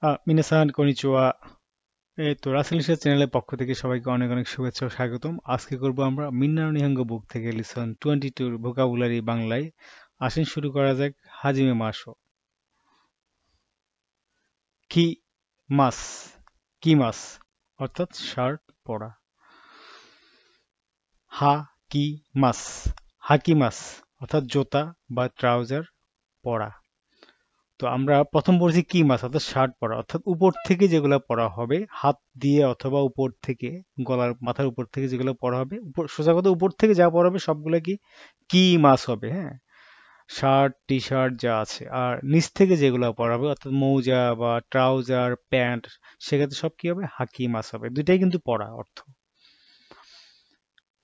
মিনাসান কনিচিওয়া। রাসেল নিশা চ্যানেলের পক্ষ থেকে সবাইকে অনেক অনেক শুভেচ্ছা ও স্বাগতম। আজকে করব আমরা মিন্নার নিহাঙ্গ বুক থেকে লিসন 22 ভোকাবুলারি বাংলায়। আসেন শুরু করা যাক। হাজিমে মাসো। কি মাস, কি মাস অর্থাৎ শার্ট পরা। হা কি মাস, হাকি মাস অর্থাৎ জুতা বা ট্রাউজার পরা। তো আমরা প্রথম পড়ছি কি মাছ অর্থাৎ শার্ট পরা, অর্থাৎ উপর থেকে যেগুলো পরা হবে হাত দিয়ে অথবা উপর থেকে, গলার মাথার উপর থেকে যেগুলো পরা হবে, উপর সোজা কথা উপর থেকে যা পরা হবে সবগুলো কি মাছ হবে। হ্যাঁ, শার্ট টি শার্ট যা আছে। আর নিচ থেকে যেগুলো পরা হবে অর্থাৎ মৌজা বা ট্রাউজার প্যান্ট, সেক্ষেত্রে সব কি হবে, হাকি মাছ হবে। দুইটাই কিন্তু পরা অর্থ।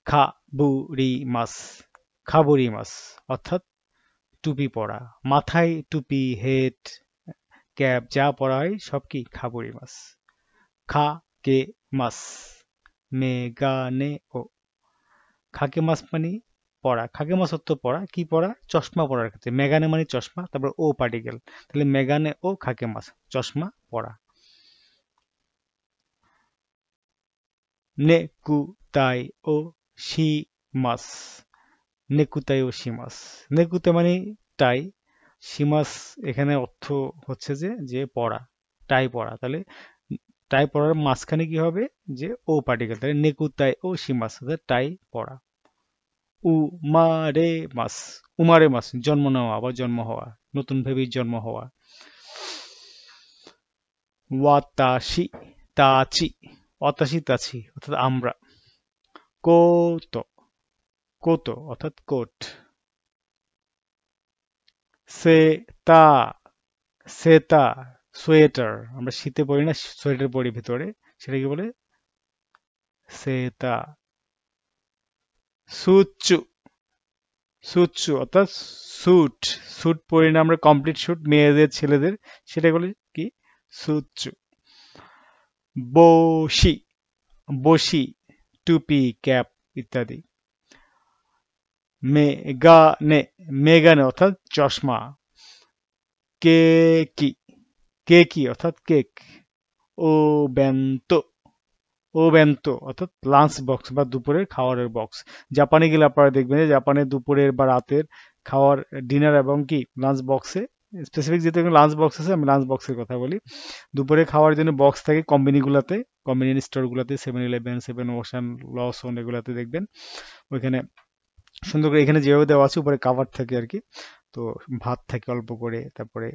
খাবুরি মাছ, খাবুরি মাছ অর্থাৎ টুপি পরা, মাথায় টুপি, হেড ক্যাপ যা পরা হয় সব কি খাবুরি মাছ। খা কে মাছ, মেগানে ও। খাকে মাছ মানে পরা, খাকে মাছ অর্থ পরা, কি পরা, চশমা পরার ক্ষেত্রে। মেগানে মানে চশমা, তারপর ও পার্টিকেল, তাহলে মেগানে ও খাকে মাছ চশমা পরা। নেকুতাই ও শি মাছ, নেকুতাই ও শি মাছ। নেকুতে মানে টাই, শিমাস এখানে অর্থ হচ্ছে যে যে পরা, টাই পরা। তাহলে টাই পরার মাঝখানে কি হবে, যে ও পার্টিকেল, তাহলে নেকুতাই ও শিমাস অর্থাৎ টাই পরা। উমারে মাস, উমারে মাস জন্ম নেওয়া বা জন্ম হওয়া, নতুন ভেবে জন্ম হওয়া। ওয়াতাশি তাচি, অতাশি তাছি অর্থাৎ আমরা। কোতো, কোতো অর্থাৎ কোট। সেতা, সেতা সোয়েটার, আমরা শীতে পরি না, সোয়েটার পরি ভিতরে, সেটা কি বলে, সেতা। সুচু, সুচু অর্থাৎ স্যুট, স্যুট পরি না আমরা, কমপ্লিট স্যুট মেয়েদের ছেলেদের, সেটা বলে কি, সুচু। বসি, বসি টুপি ক্যাপ ইত্যাদি। মেগানে, মেগানে অর্থাৎ চশমা। কেকি, কেকি অর্থাৎ কেক। ও বেন্তো, ও বেন্তো অর্থাৎ লাঞ্চ বক্স বা দুপুরের খাবারের বক্স। জাপানে গেলে আপনারা দেখবেন যে জাপানে দুপুরের বা রাতের খাওয়ার, ডিনার এবং কি লাঞ্চ বক্সে, স্পেসিফিক যেহেতু লাঞ্চ বক্স আছে আমি লাঞ্চ বক্সের কথা বলি, দুপুরে খাওয়ার জন্য বক্স থাকে কম্বিনিগুলোতে, কম্বিনিয়ন স্টোরগুলোতে, 7-Eleven, 7 ওশান, লসন এগুলাতে দেখবেন ওইখানে সুন্দর করে, এখানে যেভাবে দেওয়া আছে উপরে কাভার থাকে আর কি। তো ভাত থাকে অল্প করে, তারপরে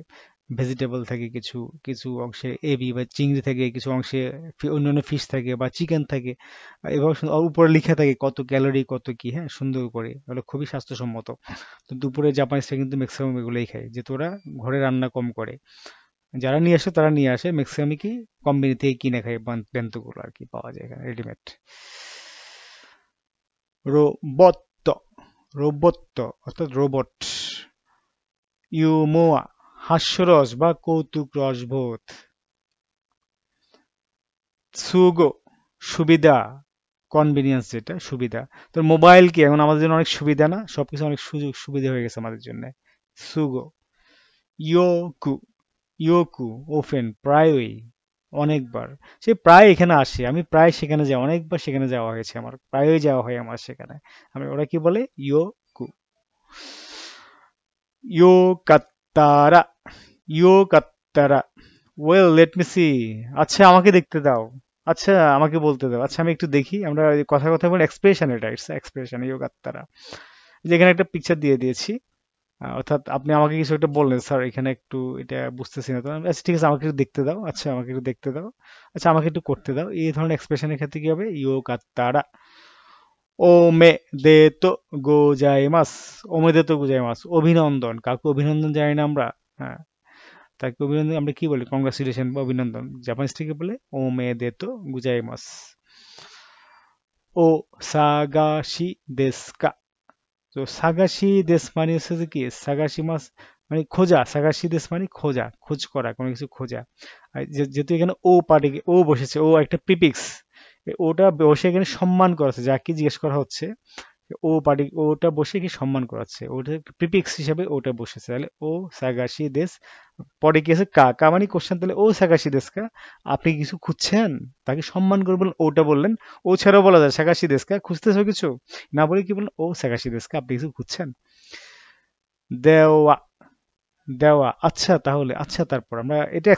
ভেজিটেবল থাকে কিছু, কিছু অংশে এবি বা চিংড়ি থাকে, কিছু অংশে অন্যান্য ফিশ থাকে বা চিকেন থাকে। এভাবে আর উপরে লিখা থাকে কত ক্যালোরি কত কি, হ্যাঁ, সুন্দর করে, এগুলো খুবই স্বাস্থ্যসম্মত। তো দুপুরে জাপানিজরা কিন্তু ম্যাক্সিমাম এগুলোই খায়, যেহেতু ওরা ঘরে রান্না কম করে। যারা নিয়ে আসে তারা নিয়ে আসে, ম্যাক্সিমামই কি কোম্পানি থেকে কিনে খায়, বেন্তো আর কি পাওয়া যায় এখানে রেডিমেড। রোবট, রোবট অর্থাৎ রোবট। ইউমোয়া হাস্যরস বা কৌতুক রসবোধ। সুগো সুবিধা, কনভিনিয়েন্স যেটা সুবিধা। তো মোবাইল কি এখন আমাদের জন্য অনেক সুবিধা না, সবকিছু অনেক সুযোগ সুবিধা হয়ে গেছে আমাদের জন্য। সুগো। ইয়োকু, ইয়োকু ওপেন প্রায়ই, অনেকবার। সে প্রায় এখানে আসে, আমি প্রায় সেখানে যাই, অনেকবার সেখানে যাওয়া হয়েছে আমার, প্রায়ই যাওয়া হয় আমার সেখানে। আমি, ওরা কি বলে, ইয়োকু। ইয়োকাত্তারা, ইয়োকাত্তারা। ওয়েল লেট মি সি, আচ্ছা আমাকে দেখতে দাও, আচ্ছা আমাকে বলতে দাও, আচ্ছা আমি একটু দেখি। আমরা এই কথা কথা বলে এক্সপ্রেশন, এটা ইটস এক্সপ্রেশন ইয়োকাত্তারা। যেখানে একটা পিকচার দিয়ে দিয়েছি, অর্থাৎ আপনি আমাকে কিছু একটা বললেন, স্যার এখানে একটু এটা বুঝতেছি না তো, আচ্ছা ঠিক আছে আমাকে একটু দেখতে দাও, আচ্ছা আমাকে একটু দেখতে দাও, আচ্ছা আমাকে একটু করতে দাও। এই ধরনের এক্সপ্রেশনের ক্ষেত্রে কি হবে, ইয়োকাত্তারা। ও মে দে তো গোজাইমাস, ও মে দে তো গোজাইমাস অভিনন্দন, কাউকে অভিনন্দন জানি না আমরা, হ্যাঁ, তাকে অভিনন্দন আমরা কি বলি, কংগ্রাচুলেশন বা অভিনন্দন, জাপানিজ থেকে বলে ও মে দে তো গোজাইমাস। ও সাগাশি দেশু কা, তো সাগাশি দেশ মানে হচ্ছে যে কি, সাগাশি মাস মানে খোঁজা, সাগাশি দেশ মানে খোঁজা, খোঁজ করা, কোনো কিছু খোঁজা। আর যেহেতু এখানে ও পার্টি, ও বসেছে, ও একটা প্রিফিক্স, ওটা বসে এখানে সম্মান করা হচ্ছে, যাকে জিজ্ঞেস করা হচ্ছে ও পার্টি ওটা বসে কি সম্মান করাচ্ছে, ওটা প্রিফিক্স হিসাবে ওটা বসেছে, তাহলে ও সাগাশি দেশ। পরে কি আছে কা, কা মানে কোশ্চেন, তাহলে ও সাগাশি দেশ কা, আপনি কিছু খুঁজছেন, তাকে সম্মান করে বললেন, ওটা বললেন। ও ছাড়াও বলা যায় সাগাশি দেশ কা, খুঁজতেছো কিছু, না বলে কি বললেন ও সাগাশি দেশ কা, আপনি কিছু খুঁজছেন। দেওয়া, দেওয়া, আচ্ছা তাহলে, আচ্ছা তারপর আমরা এটা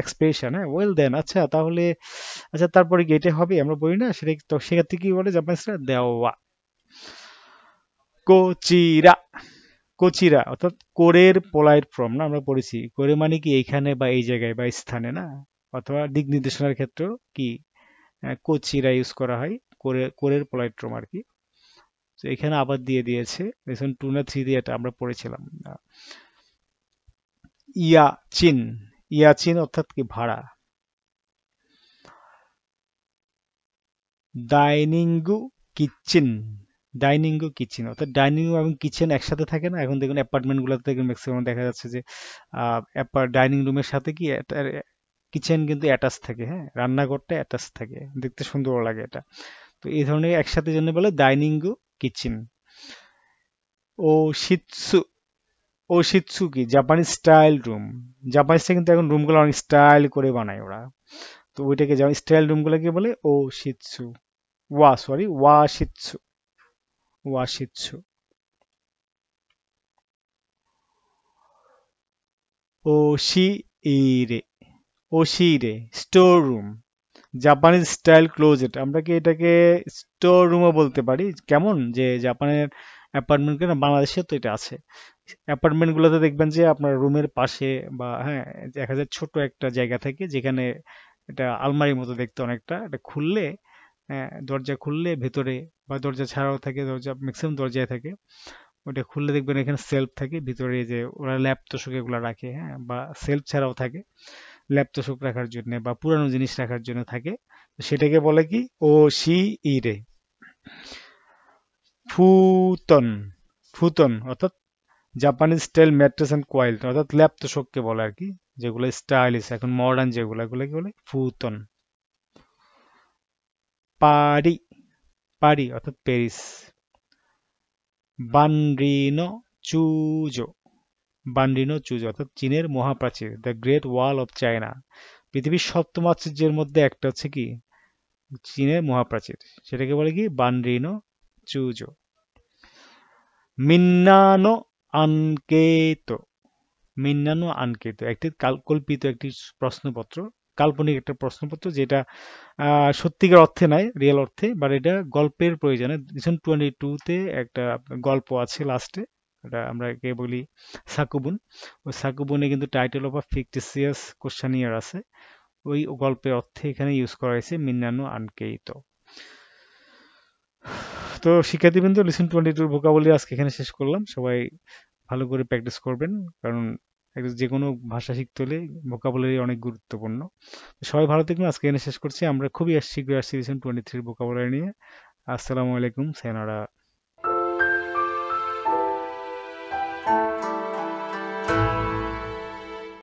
এক্সপ্রেশন, হ্যাঁ, ওয়েল দেন, আচ্ছা তাহলে, আচ্ছা তারপরে কি এটা হবে, আমরা বলি না সেটা, তো সেক্ষেত্রে কি বলে জাপানিজরা, দেওয়া। কোচিরা, কোচিরা অর্থাৎ কোরের পোলাইট ফর্ম না, আমরা পড়েছি কোরে মানে কি এইখানে বা এই জায়গায় বা স্থানে না, অথবা দিক নির্দেশনার ক্ষেত্রেও কি কোচিরা ইউজ করা হয়, কোরের পোলাইট ফর্ম আর কি। তো এখানে আবার দিয়ে দিয়েছে, লেসন 2 না 3 দিয়ে এটা আমরা পড়েছিলাম। ইয়াচিন, ইয়াচিন অর্থাৎ কি ভাড়া। ডাইনিংগু কিচেন, ডাইনিংগু কিচেন অর্থাৎ ডাইনিং এবং কিচেন একসাথে থাকে না, এখন দেখুন অ্যাপার্টমেন্ট গুলোতে দেখুন ম্যাক্সিমাম দেখা যাচ্ছে যে ডাইনিং রুমের সাথে কি কিচেন কিন্তু অ্যাটাচ থাকে, হ্যাঁ, রান্নাঘরটা অ্যাটাচ থাকে, দেখতে সুন্দর লাগে এটা। তো এই ধরনের একসাথে জন্য বলে ডাইনিংগু কিচেন। ও শিৎসু, ও শিৎসু কি জাপানিজ স্টাইল রুম, জাপানিজটা কিন্তু এখন রুমগুলো অনেক স্টাইল করে বানায় ওরা, তো ওইটাকে যেমন স্টাইল রুমগুলোকে বলে ও শিৎসু, ওয়া সরি ওয়া শিৎসু, ওয়া শিৎসু। ওশিইরে, ওশিইরে store room, Japanese style closet, আমরা কি এটাকে স্টোর রুমও বলতে পারি, কেমন যে জাপানের অ্যাপার্টমেন্ট না, বাংলাদেশে তো এটা আছে, অ্যাপার্টমেন্ট গুলোতে দেখবেন যে আপনার রুমের পাশে বা হ্যাঁ দেখা যায় ছোট একটা জায়গা থাকে যেখানে এটা আলমারির মতো দেখতে অনেকটা, এটা খুললে দরজা খুললে ভেতরে, বা দরজা ছাড়াও থাকে, দরজা ম্যাক্সিমাম দরজায় থাকে, ওটা খুললে দেখবেন এখানে সেলফ থাকে ভিতরে, যে ওরা ল্যাপ তোশক এগুলো রাখে, হ্যাঁ, বা সেলফ ছাড়াও থাকে ল্যাপ তোশক রাখার জন্য বা পুরানো জিনিস রাখার জন্য থাকে, তো সেটাকে বলে কি ও শি ইরে। ফুতন, ফুতন অর্থাৎ জাপানিজ স্টাইল ম্যাট্রেস অ্যান্ড কোয়াইল, অর্থাৎ ল্যাপ তোশককে বলে আর কি, যেগুলো স্টাইলিশ এখন মডার্ন যেগুলো, এগুলোকে বলে ফুতন। পারি, পারি অর্থাৎ প্যারিস। বানরিনো চুজো, বানরিনো চুজো অর্থাৎ চীনের মহাপ্রাচীর, the great wall of China, পৃথিবীর সপ্তম আশ্চর্যের মধ্যে একটা হচ্ছে কি চীনের মহাপ্রাচীর, সেটাকে বলে কি বানরিনো চুজো। মিন্নানো আনকেতো, মিন্নানো আনকেতো একটি কল্পিত একটি প্রশ্নপত্র, কাল্পনিক একটা প্রশ্নপত্র, যেটা সত্যিকার অর্থে নাই, রিয়েল অর্থে, বাট এটা গল্পের প্রয়োজনে, রিসেন্ট 22-তে একটা গল্প আছে লাস্টে, এটা আমরা কে বলি সাকুবুন, ওই সাকুবুনে কিন্তু টাইটেল অফ আ ফিকটিসিয়াস কোশ্চেনিয়ার আছে, ওই গল্পের অর্থে এখানে ইউজ করা হয়েছে মিন্নানো আনকেইতো। তো শিক্ষার্থীবৃন্দ, লিসন 22 ভোকাবুলারি আজকে এখানে শেষ করলাম, সবাই ভালো করে প্র্যাকটিস করবেন, কারণ যে কোনো ভাষা শিখতে হলে ভোকাবুলারি অনেক গুরুত্বপূর্ণ। সবাই ভালো থাকবেন, আজকে এখানে শেষ করছি, আমরা খুবই শীঘ্রই আসছি লিসন 23 ভোকাবুলারি নিয়ে। আসসালামু আলাইকুম, সায়নারা।